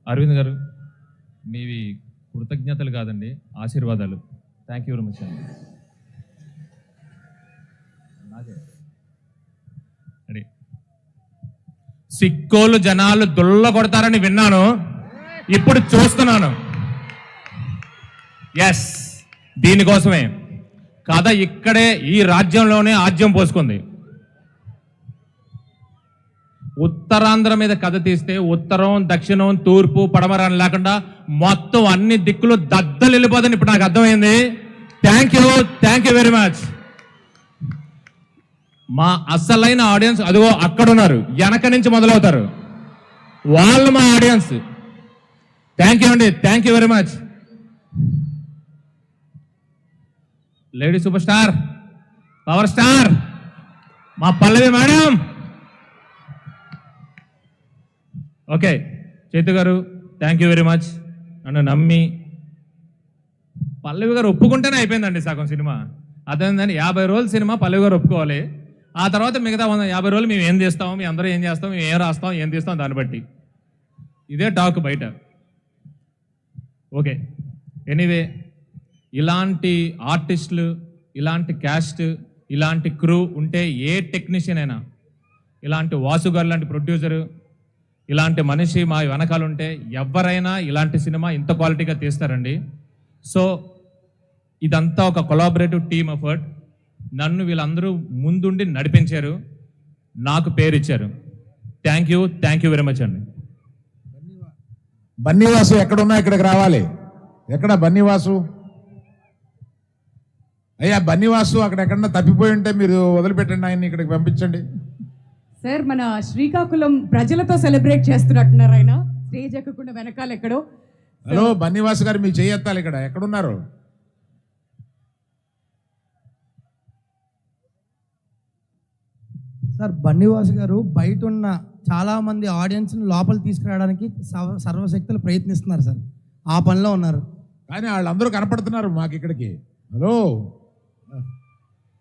అరవింద్ గారు, మీవి కృతజ్ఞతలు కాదండి, ఆశీర్వాదాలు. థ్యాంక్ యూ వెరీ మచ్ అండి. సిక్కోలు జనాలు దుల్ల కొడతారని విన్నాను, ఇప్పుడు చూస్తున్నాను. ఎస్, దీనికోసమే కథ ఇక్కడే ఈ రాజ్యంలోనే ఆజ్యం పోసుకుంది. ఉత్తరాంధ్ర మీద కథ తీస్తే ఉత్తరం, దక్షిణం, తూర్పు, పడమర అని లేకుండా మొత్తం అన్ని దిక్కులు దద్దలు వెళ్ళిపోదని ఇప్పుడు నాకు అర్థమైంది. Thank you very much. మా అసలైన ఆడియన్స్ అదిగో అక్కడున్నారు, వెనక నుంచి మొదలవుతారు, వాళ్ళు మా ఆడియన్స్. థ్యాంక్ యూ అండి, thank you very much. Lady super star, power star మా పల్లవి మేడం. ఓకే చైతు గారు, థ్యాంక్ యూ వెరీ మచ్. నన్ను నమ్మి పల్లవి గారు ఒప్పుకుంటేనే అయిపోయిందండి సగం సినిమా. అదేందని 50 రోజుల సినిమా పల్లవి గారు ఒప్పుకోవాలి, ఆ తర్వాత మిగతా 50 రోజులు మేము ఏం చేస్తాము, మేము అందరూ ఏం చేస్తాం, మేము ఏం రాస్తాం, ఏం తీస్తాం, దాన్ని బట్టి ఇదే టాక్ బయట. ఓకే, ఎనీవే, ఇలాంటి ఆర్టిస్టులు, ఇలాంటి క్యాస్ట్, ఇలాంటి క్రూ ఉంటే ఏ టెక్నీషియన్ అయినా, ఇలాంటి వాసు గారు లాంటి ప్రొడ్యూసరు, ఇలాంటి మనిషి మా వెనకాల ఉంటే ఎవరైనా ఇలాంటి సినిమా ఇంత క్వాలిటీగా తీస్తారండి. సో ఇదంతా ఒక కొలాబరేటివ్ టీమ్ ఎఫర్ట్. నన్ను వీళ్ళందరూ ముందుండి నడిపించారు, నాకు పేరు ఇచ్చారు. థ్యాంక్ యూ వెరీ మచ్ అండి. బన్నీవాసు ఎక్కడున్నా ఇక్కడికి రావాలి. ఎక్కడ బన్నీవాసు? అయ్యా బన్నీవాసు అక్కడ ఎక్కడన్నా తప్పిపోయి ఉంటే మీరు వదిలిపెట్టండి, ఆయన్ని ఇక్కడికి పంపించండి. సార్, మన శ్రీకాకుళం ప్రజలతో సెలబ్రేట్ చేస్తున్నట్టున్నారు ఆయన, స్టేజ్ ఎక్కకుండా వెనకాల ఎక్కడో. హలో బన్నీవాసు గారు, మీ చేయెత్తాలి. ఇక్కడ ఎక్కడున్నారు? సార్, బన్నీవాసు గారు బయట ఉన్న చాలామంది ఆడియన్స్ని లోపల తీసుకురావడానికి సర్వశక్తులు ప్రయత్నిస్తున్నారు సార్, ఆ పనిలో ఉన్నారు. కానీ వాళ్ళందరూ కనపడుతున్నారు మాకు ఇక్కడికి. హలో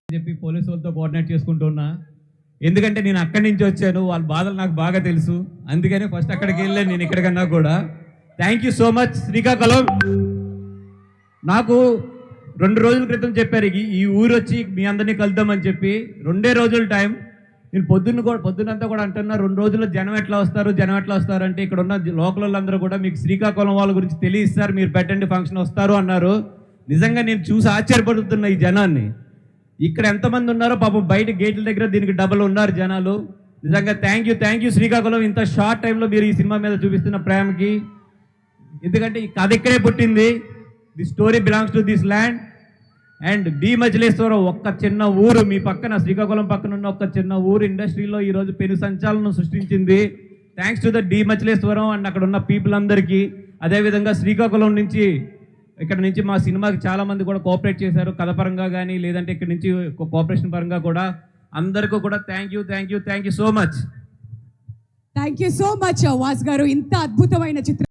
చెప్పి పోలీసు వాళ్ళతో కోఆర్డినేట్ చేసుకుంటున్నా, ఎందుకంటే నేను అక్కడి నుంచి వచ్చాను, వాళ్ళ బాధలు నాకు బాగా తెలుసు, అందుకని ఫస్ట్ అక్కడికి వెళ్ళాను నేను ఇక్కడికన్నా కూడా. Thank you so much Srikakulam. నాకు 2 రోజుల క్రితం చెప్పారు ఈ ఊరు వచ్చి మీ అందరినీ కలుద్దామని చెప్పి. 2 రోజుల టైం. నేను పొద్దునంతా కూడా అంటున్నా 2 రోజుల్లో జనం ఎట్లా వస్తారు అంటే ఇక్కడ ఉన్న లోకల్ వాళ్ళందరూ కూడా మీకు శ్రీకాకుళం వాళ్ళ గురించి తెలియస్తారు, మీరు పెట్టండి ఫంక్షన్ వస్తారు అన్నారు. నిజంగా నేను చూసి ఆశ్చర్యపడుతున్నా ఈ జనాన్ని. ఇక్కడ ఎంతమంది ఉన్నారో పాపం బయట గేట్ల దగ్గర దీనికి డబల్ ఉన్నారు జనాలు. నిజంగా థ్యాంక్ యూ శ్రీకాకుళం, ఇంత షార్ట్ టైంలో మీరు ఈ సినిమా మీద చూపిస్తున్న ప్రేమకి. ఎందుకంటే ఈ కథ ఇక్కడే పుట్టింది, the story belongs to this land. And D Majileshwaram ఒక్క చిన్న ఊరు, మీ పక్కన శ్రీకాకుళం పక్కన ఉన్న ఒక్క చిన్న ఊరు ఇండస్ట్రీలో ఈరోజు పెను సంచలనం సృష్టించింది. Thanks to the D Majileshwaram and అక్కడ ఉన్న పీపుల్ అందరికీ. అదేవిధంగా శ్రీకాకుళం నుంచి ఇక్కడ నుంచి మా సినిమాకి చాలామంది కూడా కోఆపరేట్ చేశారు, కథ పరంగా కానీ లేదంటే ఇక్కడ నుంచి కోఆపరేషన్ పరంగా కూడా. అందరికీ కూడా thank you so much. Thank you so much was గారు, ఇంత అద్భుతమైన చిత్రం.